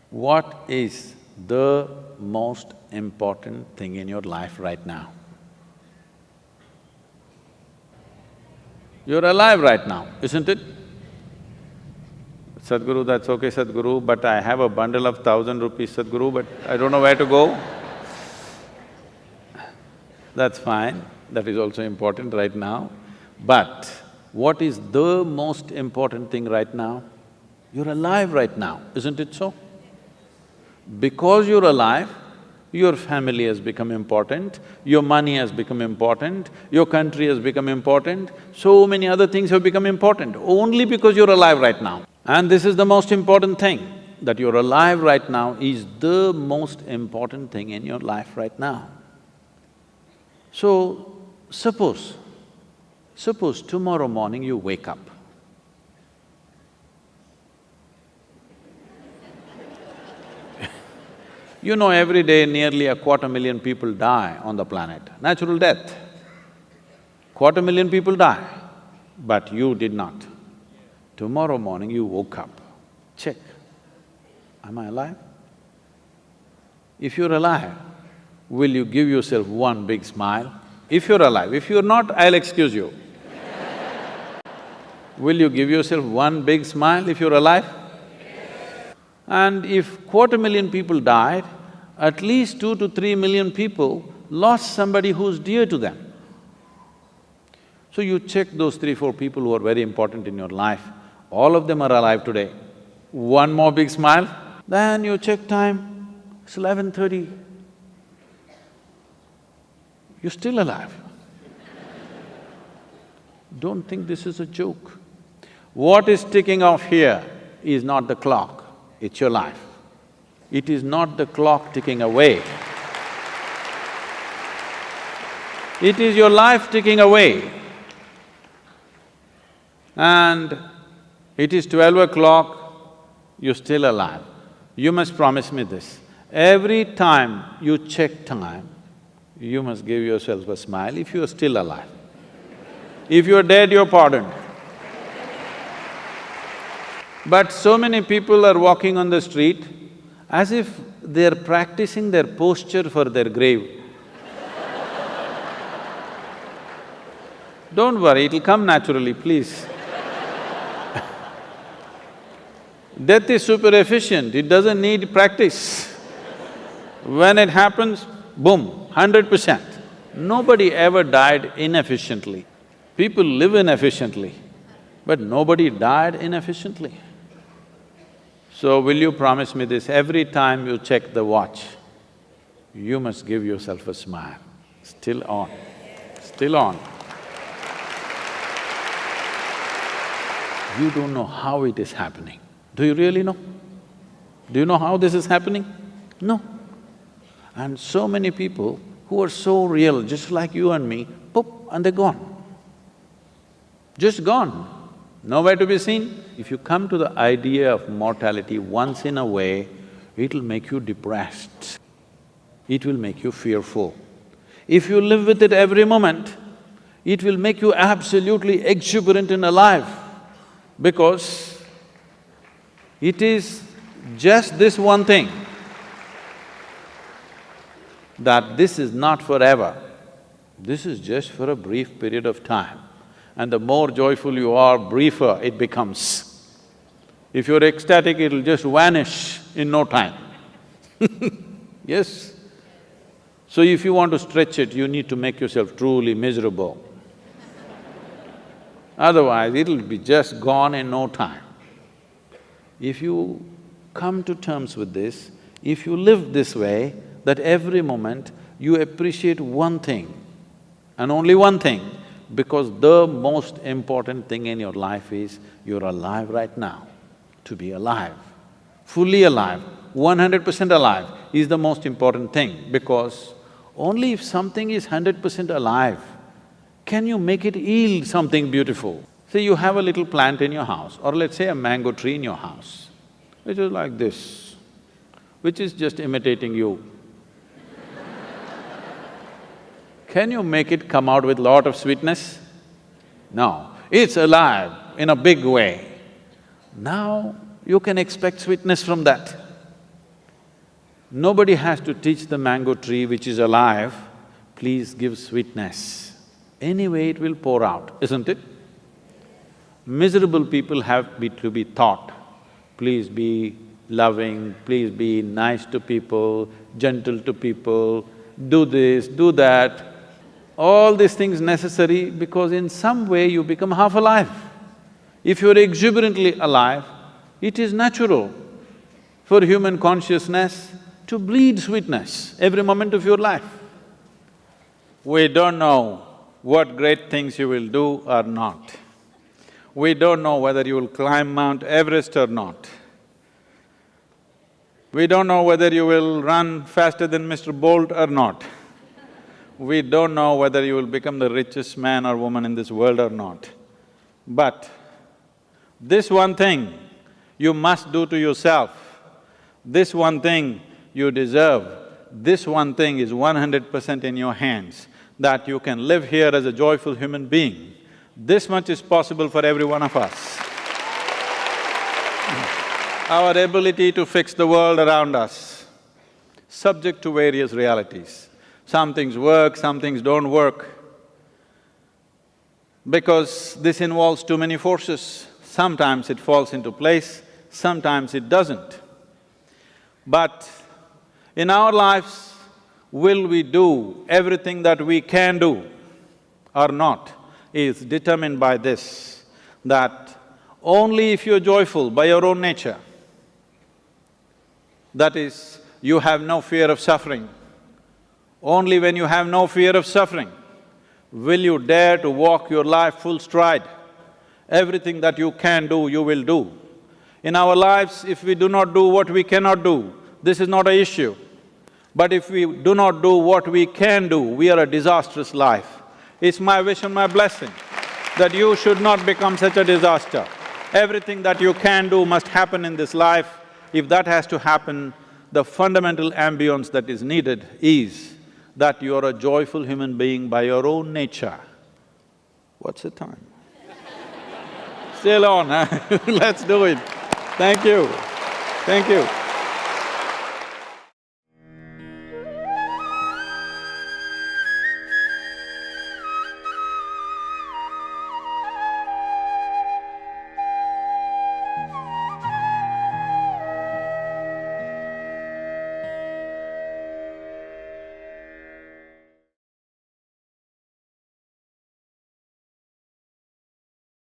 What is the most important thing in your life right now? You're alive right now, isn't it? Sadhguru, that's okay, Sadhguru, but I have a bundle of 1,000 rupees, Sadhguru, but I don't know where to go. That's fine, that is also important right now. But what is the most important thing right now? You're alive right now, isn't it so? Because you're alive, your family has become important, your money has become important, your country has become important, so many other things have become important only because you're alive right now. And this is the most important thing, that you're alive right now is the most important thing in your life right now. So, suppose tomorrow morning you wake up. You know, every day nearly 250,000 people die on the planet, natural death. 250,000 people die, but you did not. Tomorrow morning you woke up, check, am I alive? If you're alive, will you give yourself one big smile? If you're alive, if you're not, I'll excuse you. Will you give yourself one big smile if you're alive? And if 250,000 people died, at least 2 to 3 million people lost somebody who's dear to them. So you check those 3, 4 people who are very important in your life, all of them are alive today. One more big smile, then you check time, it's 11:30. You're still alive. Don't think this is a joke. What is ticking off here is not the clock, it's your life. It is not the clock ticking away. It is your life ticking away. And it is 12 o'clock, you're still alive. You must promise me this, every time you check time, you must give yourself a smile if you are still alive. If you are dead, you're pardoned. But so many people are walking on the street as if they're practicing their posture for their grave. Don't worry, it'll come naturally, please. Death is super efficient, it doesn't need practice. When it happens, boom, 100%. Nobody ever died inefficiently. People live inefficiently, but nobody died inefficiently. So will you promise me this, every time you check the watch, you must give yourself a smile, still on, still on. You don't know how it is happening. Do you really know? Do you know how this is happening? No. And so many people who are so real, just like you and me, poof, and they're gone. Just gone, nowhere to be seen. If you come to the idea of mortality once in a way, it'll make you depressed, it will make you fearful. If you live with it every moment, it will make you absolutely exuberant and alive, because it is just this one thing, that this is not forever, this is just for a brief period of time. And the more joyful you are, briefer it becomes. If you're ecstatic, it'll just vanish in no time. Yes? So if you want to stretch it, you need to make yourself truly miserable. Otherwise, it'll be just gone in no time. If you come to terms with this, if you live this way, that every moment you appreciate one thing and only one thing, because the most important thing in your life is you're alive right now. To be alive, fully alive, 100% alive is the most important thing, because only if something is 100% alive, can you make it yield something beautiful. Say you have a little plant in your house, or let's say a mango tree in your house, which is like this, which is just imitating you. Can you make it come out with lot of sweetness? No, it's alive in a big way. Now you can expect sweetness from that. Nobody has to teach the mango tree which is alive, please give sweetness. Anyway it will pour out, isn't it? Miserable people have to be taught, please be loving, please be nice to people, gentle to people, do this, do that. All these things necessary because in some way you become half alive. If you're exuberantly alive, it is natural for human consciousness to bleed sweetness every moment of your life. We don't know what great things you will do or not. We don't know whether you will climb Mount Everest or not. We don't know whether you will run faster than Mr. Bolt or not. We don't know whether you will become the richest man or woman in this world or not. But this one thing you must do to yourself, this one thing you deserve, this one thing is 100% in your hands, that you can live here as a joyful human being. This much is possible for every one of us. Our ability to fix the world around us, subject to various realities. Some things work, some things don't work. Because this involves too many forces, sometimes it falls into place, sometimes it doesn't. But in our lives, will we do everything that we can do or not is determined by this, that only if you're joyful by your own nature, that is, you have no fear of suffering, only when you have no fear of suffering will you dare to walk your life full stride. Everything that you can do, you will do. In our lives, if we do not do what we cannot do, this is not an issue. But if we do not do what we can do, we are a disastrous life. It's my wish and my blessing that you should not become such a disaster. Everything that you can do must happen in this life. If that has to happen, the fundamental ambience that is needed is that you are a joyful human being by your own nature. What's the time? Still on, huh? Let's do it. Thank you. Thank you.